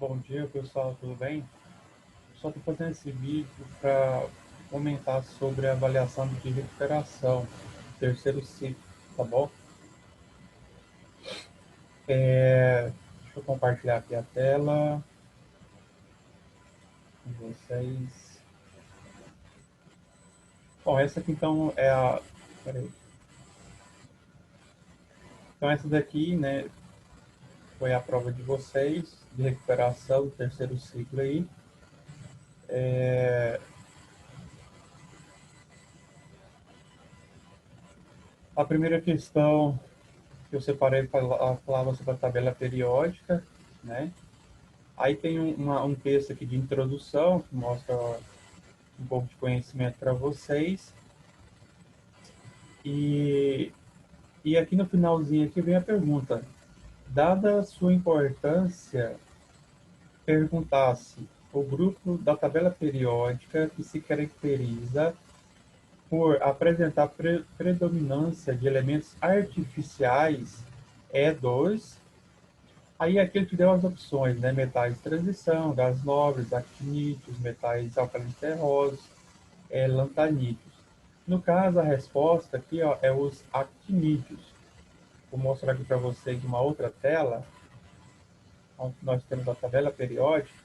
Bom dia, pessoal, tudo bem? Só estou fazendo esse vídeo para comentar sobre a avaliação de recuperação, terceiro ciclo, tá bom? Deixa eu compartilhar aqui a tela com vocês. Bom, essa aqui então é a... Peraí. Então essa daqui, né, foi a prova de vocês, de recuperação do terceiro ciclo aí. A primeira questão que eu separei falava sobre a tabela periódica, né? Aí tem um texto aqui de introdução que mostra um pouco de conhecimento para vocês. E, e aqui no finalzinho aqui vem a pergunta. Dada a sua importância, perguntasse o grupo da tabela periódica que se caracteriza por apresentar predominância de elementos artificiais é 2. Aí aqui ele te deu as opções, né? Metais de transição, gás nobres, actinídeos, metais alcalinos terrosos, lantanídeos. No caso, a resposta aqui ó, é os actinídeos. Vou mostrar aqui para vocês uma outra tela, onde nós temos a tabela periódica.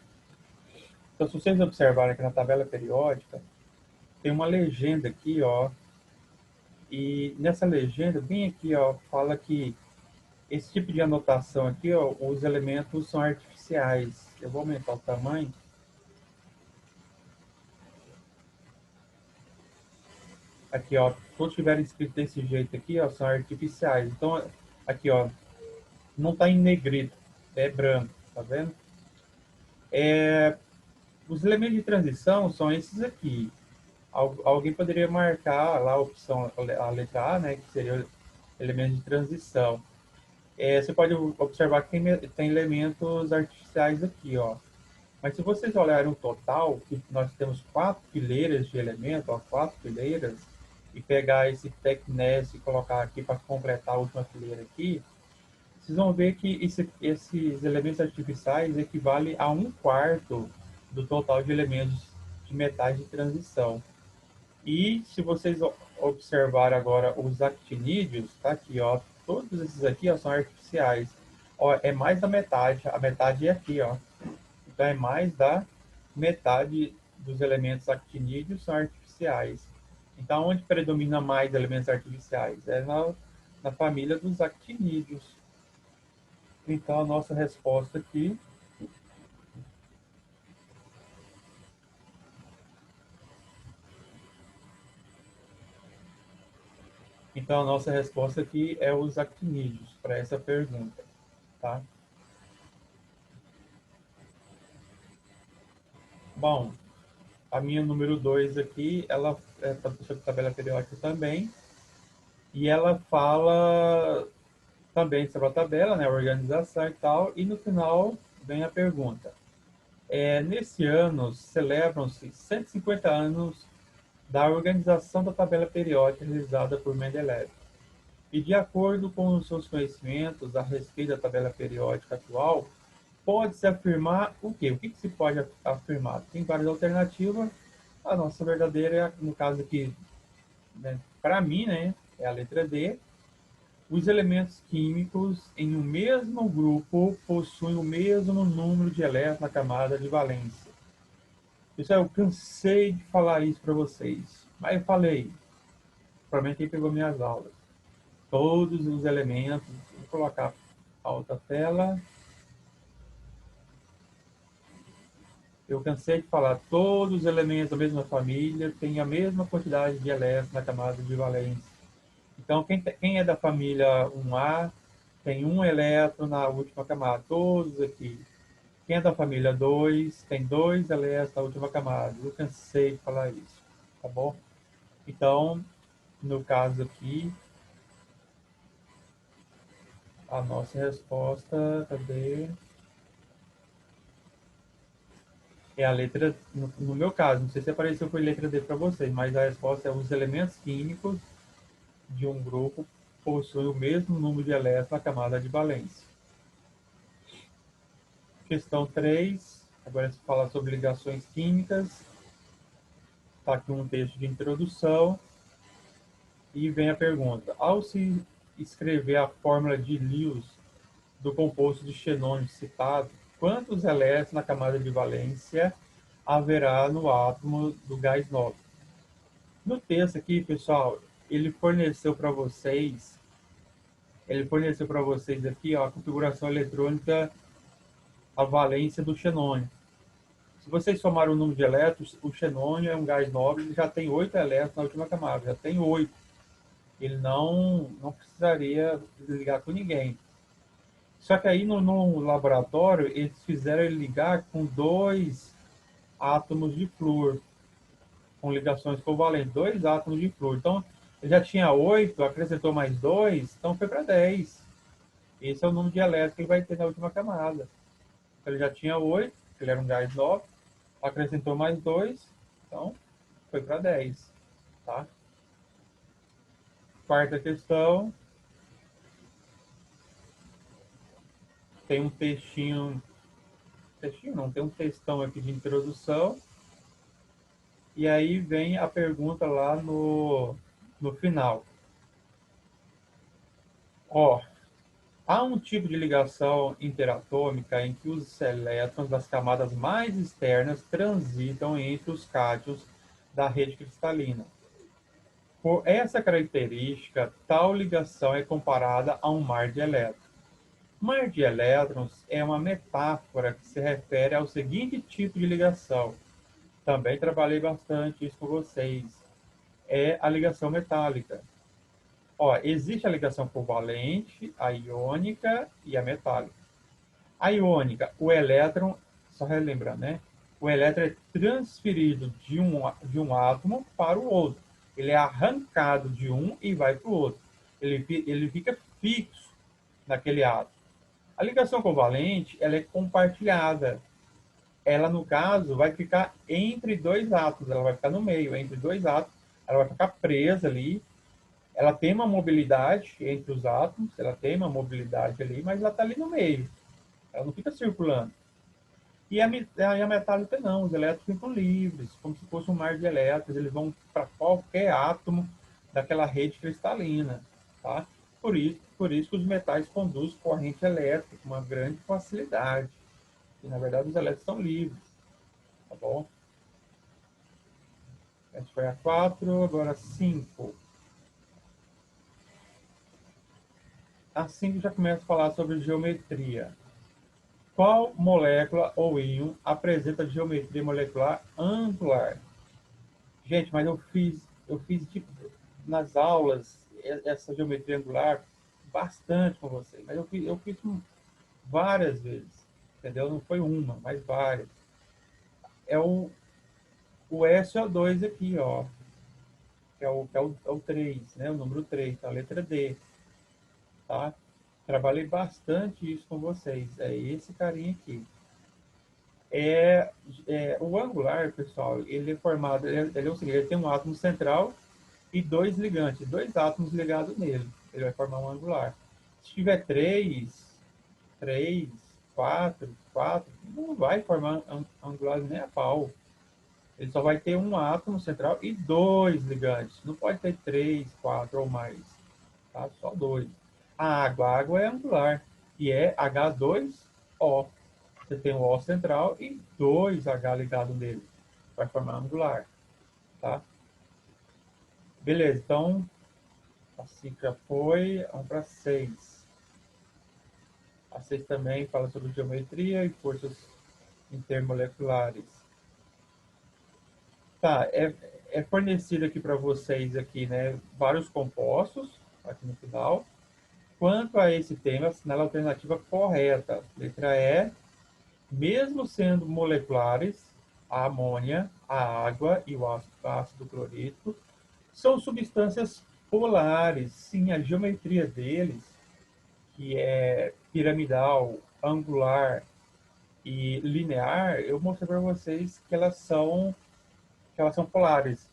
Então, se vocês observarem aqui na tabela periódica, tem uma legenda aqui, ó, e nessa legenda, bem aqui, ó, fala que esse tipo de anotação aqui, ó, os elementos são artificiais. Eu vou aumentar o tamanho. Aqui, ó, todos tiverem escrito desse jeito aqui, ó, são artificiais. Então, aqui, ó, não está em negrito, é branco, tá vendo? Os elementos de transição são esses aqui. Alguém poderia marcar lá a opção, a letra A, né, que seria elementos de transição. Você pode observar que tem elementos artificiais aqui, ó. Mas se vocês olharem o total, que nós temos 4 fileiras de elementos, ó, 4 fileiras, e pegar esse TecNES e colocar aqui para completar a última fileira aqui, vocês vão ver que esses elementos artificiais equivalem a 1/4 do total de elementos de metais de transição. E se vocês observarem agora os actinídeos, tá aqui, ó, todos esses aqui ó, são artificiais. Ó, é mais da metade, a metade é aqui, ó. Então é mais da metade dos elementos actinídeos são artificiais. Então onde predomina mais elementos artificiais? É na família dos actinídeos. Então a nossa resposta aqui Então, a nossa resposta aqui é os actinídeos para essa pergunta, tá? Bom, a minha número 2 aqui, ela é sobre tabela periódica também, e ela fala também sobre a tabela, né, a organização e tal, e no final vem a pergunta. Nesse ano, celebram-se 150 anos da organização da tabela periódica realizada por Mendeleev. E de acordo com os seus conhecimentos a respeito da tabela periódica atual, pode-se afirmar o quê? O que se pode afirmar? Tem várias alternativas. A nossa verdadeira, no caso aqui, né, para mim, né, é a letra D. Os elementos químicos em um mesmo grupo possuem o mesmo número de elétrons na camada de valência. Pessoal, eu cansei de falar isso para vocês, mas eu falei, provavelmente quem pegou minhas aulas. Todos os elementos, vou colocar a outra tela. Eu cansei de falar, todos os elementos da mesma família têm a mesma quantidade de elétrons na camada de valência. Então, quem é da família 1A tem um elétron na última camada, todos aqui. Quem é da família 2 tem 2 elétrons na última camada. Eu cansei de falar isso, tá bom? Então, no caso aqui, a nossa resposta, cadê? É a letra, no meu caso, não sei se apareceu foi letra D para vocês, mas a resposta é os elementos químicos de um grupo possuem o mesmo número de elétrons na camada de valência. Questão 3. Agora se fala sobre ligações químicas. Está aqui um texto de introdução. E vem a pergunta. Ao se escrever a fórmula de Lewis do composto de xenônio citado, quantos elétrons na camada de valência haverá no átomo do gás nobre? No texto aqui, pessoal, ele forneceu para vocês aqui ó, a configuração eletrônica, a valência do xenônio. Se vocês somarem o número de elétrons, o xenônio é um gás nobre, ele já tem 8 elétrons na última camada, já tem 8. Ele não precisaria ligar com ninguém. Só que aí no laboratório, eles fizeram ele ligar com 2 átomos de flúor, com ligações covalentes, 2 átomos de flúor. Então, ele já tinha 8, acrescentou mais 2, então foi para 10. Esse é o número de elétrons que ele vai ter na última camada. Então, ele já tinha 8, ele era um gás nobre, acrescentou mais 2, então foi para 10. Tá? Quarta questão. Tem um textinho não, tem um textão aqui de introdução. E aí vem a pergunta lá no final. Ó, há um tipo de ligação interatômica em que os elétrons das camadas mais externas transitam entre os cátions da rede cristalina. Por essa característica, tal ligação é comparada a um mar de elétrons. Mar de elétrons é uma metáfora que se refere ao seguinte tipo de ligação. Também trabalhei bastante isso com vocês. É a ligação metálica. Ó, existe a ligação covalente, a iônica e a metálica. A iônica, o elétron, só relembrando, né? O elétron é transferido de um átomo para o outro. Ele é arrancado de um e vai para o outro. Ele fica fixo naquele átomo. A ligação covalente, ela é compartilhada. Ela, no caso, vai ficar entre 2 átomos. Ela vai ficar no meio, entre 2 átomos. Ela vai ficar presa ali. Ela tem uma mobilidade entre os átomos, ela tem uma mobilidade ali, mas ela está ali no meio. Ela não fica circulando. E a metálica não, os elétrons ficam livres, como se fosse um mar de elétrons, eles vão para qualquer átomo daquela rede cristalina. Tá? Por isso que os metais conduzem corrente elétrica com uma grande facilidade. E, na verdade, os elétrons são livres. Tá bom? Essa foi a 4, agora a 5. Assim que já começa a falar sobre geometria. Qual molécula ou íon apresenta geometria molecular angular? Gente, mas eu fiz tipo, nas aulas essa geometria angular bastante com vocês, mas eu fiz várias vezes, entendeu? Não foi uma, mas várias. É o SO2 aqui, ó, que é o 3, né? O número 3, a letra D, tá? Trabalhei bastante isso com vocês. É esse carinha aqui. O angular, pessoal, ele é formado, ele é o seguinte, ele tem um átomo central e 2 ligantes, 2 átomos ligados nele. Ele vai formar um angular. Se tiver 3, 4, não vai formar angular nem a pau. Ele só vai ter um átomo central e 2 ligantes. Não pode ter 3, 4 ou mais. Tá? Só 2. A água é angular e é H2O. Você tem o O central e 2H ligado nele. Vai formar angular. Tá? Beleza, então a 5 já foi. Vamos para 6. A 6 também fala sobre geometria e forças intermoleculares. Tá, é fornecido aqui para vocês aqui, né, vários compostos, aqui no final. Quanto a esse tema, assinale a alternativa correta. Letra E, mesmo sendo moleculares, a amônia, a água e o ácido clorídrico são substâncias polares. Sim, a geometria deles, que é piramidal, angular e linear, eu mostrei para vocês que elas são polares.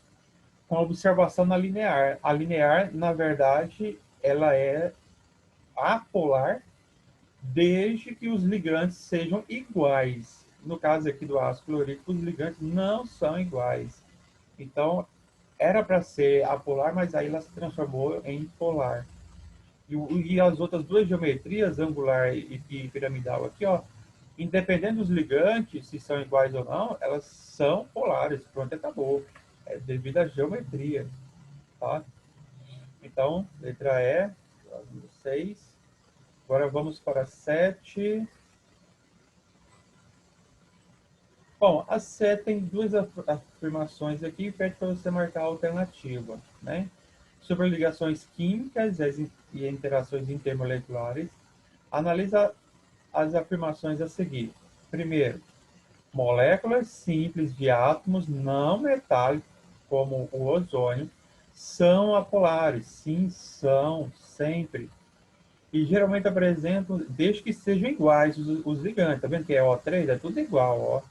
Com observação na linear. A linear, na verdade, ela é apolar desde que os ligantes sejam iguais. No caso aqui do ácido clorídrico, os ligantes não são iguais. Então, era para ser apolar, mas aí ela se transformou em polar. E as outras duas geometrias, angular e piramidal aqui, ó, independente dos ligantes, se são iguais ou não, elas são polares. Pronto, acabou. É devido à geometria, tá? Então, letra E, 6. Agora vamos para 7. Bom, a 7 tem duas afirmações aqui e pede para você marcar a alternativa, né? Sobre ligações químicas e interações intermoleculares, analisa as afirmações a seguir. Primeiro, moléculas simples de átomos não metálicos, como o ozônio, são apolares. Sim, são, sempre. E geralmente apresentam, desde que sejam iguais os ligantes. Tá vendo que é O3? É tudo igual, ó.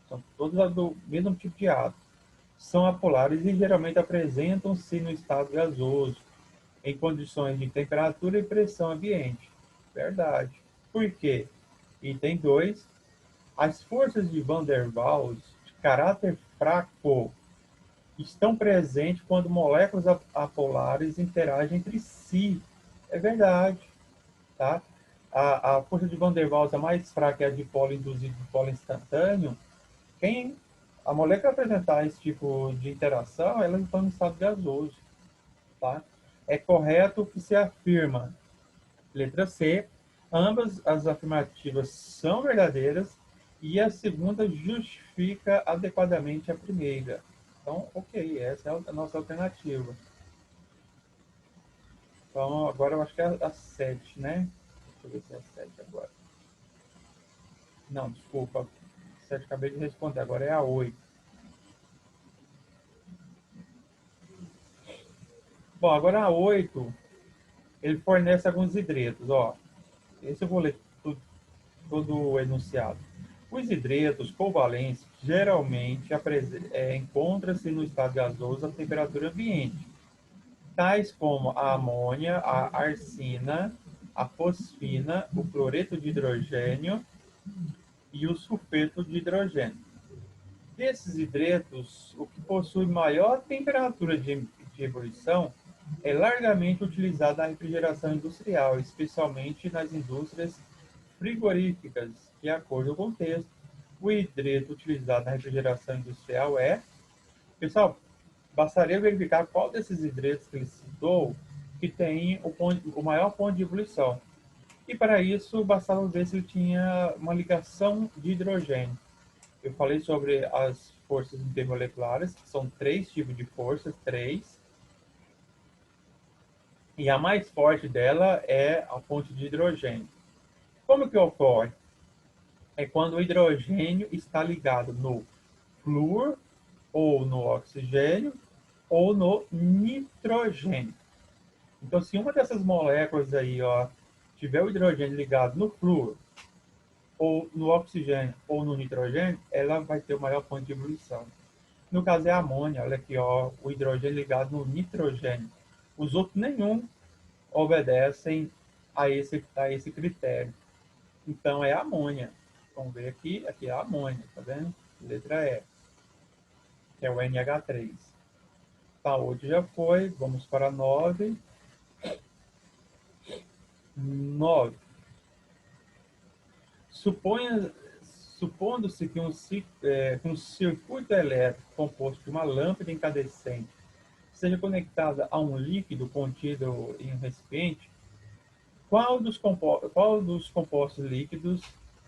São todos do mesmo tipo de átomo. São apolares e geralmente apresentam-se no estado gasoso, em condições de temperatura e pressão ambiente. Verdade. Por quê? Item 2. As forças de Van der Waals, de caráter fraco, estão presentes quando moléculas apolares interagem entre si. É verdade, tá? A força de Van der Waals, a mais fraca é a de polo induzido e polo instantâneo. Quem a molécula apresentar esse tipo de interação, ela está no estado gasoso, tá? É correto o que se afirma. Letra C. Ambas as afirmativas são verdadeiras e a segunda justifica adequadamente a primeira. Então, ok, essa é a nossa alternativa. Então, agora eu acho que é a 7, né? Deixa eu ver se é a 7 agora. Não, desculpa. 7 acabei de responder, agora é a 8. Bom, agora a 8, ele fornece alguns hidretos, ó. Esse eu vou ler todo o enunciado. Os hidretos covalentes geralmente encontram-se no estado gasoso a temperatura ambiente, tais como a amônia, a arsina, a fosfina, o cloreto de hidrogênio e o sulfeto de hidrogênio. Desses hidretos, o que possui maior temperatura de ebulição é largamente utilizado na refrigeração industrial, especialmente nas indústrias frigoríficas. De acordo com o contexto, o hidreto utilizado na refrigeração industrial é... Pessoal, bastaria verificar qual desses hidretos que ele citou que tem o maior ponto de ebulição. E para isso, bastava ver se ele tinha uma ligação de hidrogênio. Eu falei sobre as forças intermoleculares, que são 3 tipos de forças, 3. E a mais forte dela é a fonte de hidrogênio. Como que ocorre? É quando o hidrogênio está ligado no flúor, ou no oxigênio, ou no nitrogênio. Então, se uma dessas moléculas aí, ó, tiver o hidrogênio ligado no flúor, ou no oxigênio, ou no nitrogênio, ela vai ter o maior ponto de ebulição. No caso é a amônia, olha aqui, ó, o hidrogênio ligado no nitrogênio. Os outros nenhum obedecem a esse critério. Então é a amônia. Vamos ver aqui é a amônia, tá vendo? Letra E, que é o NH3. Tá, 8 já foi, vamos para 9. 9. Suponha, supondo-se que um circuito elétrico composto de uma lâmpada incandescente seja conectada a um líquido contido em um recipiente, qual dos compostos líquidos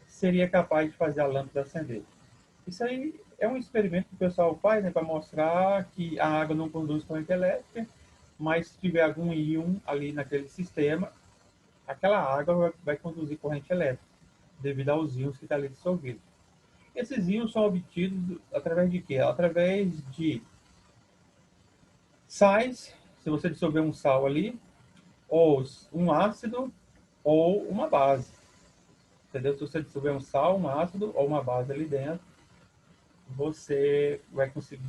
seria capaz de fazer a lâmpada acender? Isso aí é um experimento que o pessoal faz, né, para mostrar que a água não conduz corrente elétrica, mas se tiver algum íon ali naquele sistema, aquela água vai conduzir corrente elétrica, devido aos íons que estão ali dissolvidos. Esses íons são obtidos através de quê? Através de sais, se você dissolver um sal ali, ou um ácido, ou uma base. Entendeu? Se você dissolver um sal, um ácido ou uma base ali dentro, você vai conseguir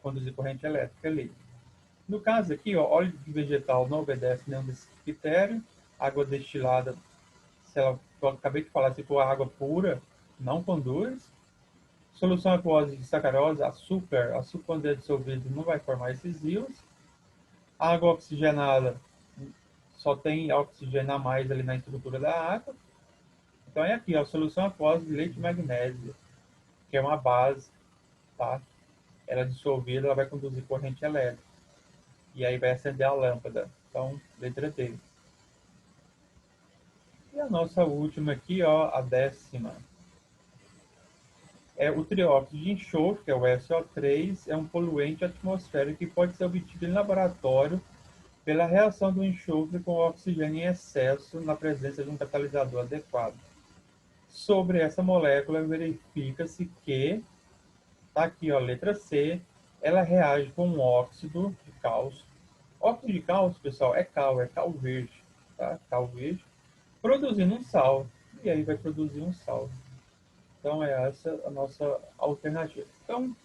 conduzir corrente elétrica ali. No caso aqui, ó, óleo de vegetal não obedece nenhum desses critérios. Água destilada, se ela, eu acabei de falar, se for água pura, não conduz. Solução aquosa de sacarose, açúcar quando é dissolvido não vai formar esses íons. A água oxigenada só tem oxigênio a mais ali na estrutura da água. Então é aqui, a solução aquosa de leite e magnésio, que é uma base, tá? Ela dissolvida, ela vai conduzir corrente elétrica. E aí vai acender a lâmpada. Então, letra D. E a nossa última aqui, ó, a 10ª. É o trióxido de enxofre, que é o SO3, é um poluente atmosférico que pode ser obtido em laboratório pela reação do enxofre com oxigênio em excesso na presença de um catalisador adequado. Sobre essa molécula, verifica-se que, tá aqui, ó, letra C, ela reage com um óxido de cálcio. Óxido de cálcio, pessoal, é cal verde, tá? Cal verde, produzindo um sal. E aí vai produzir um sal. Então, é essa a nossa alternativa. Então,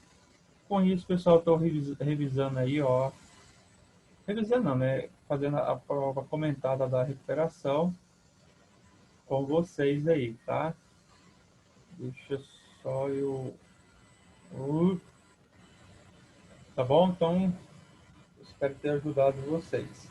com isso, pessoal, estou revisando aí, ó. Revisando não, né? Fazendo a prova comentada da recuperação com vocês aí, tá? Deixa só eu. Tá bom? Então, espero ter ajudado vocês.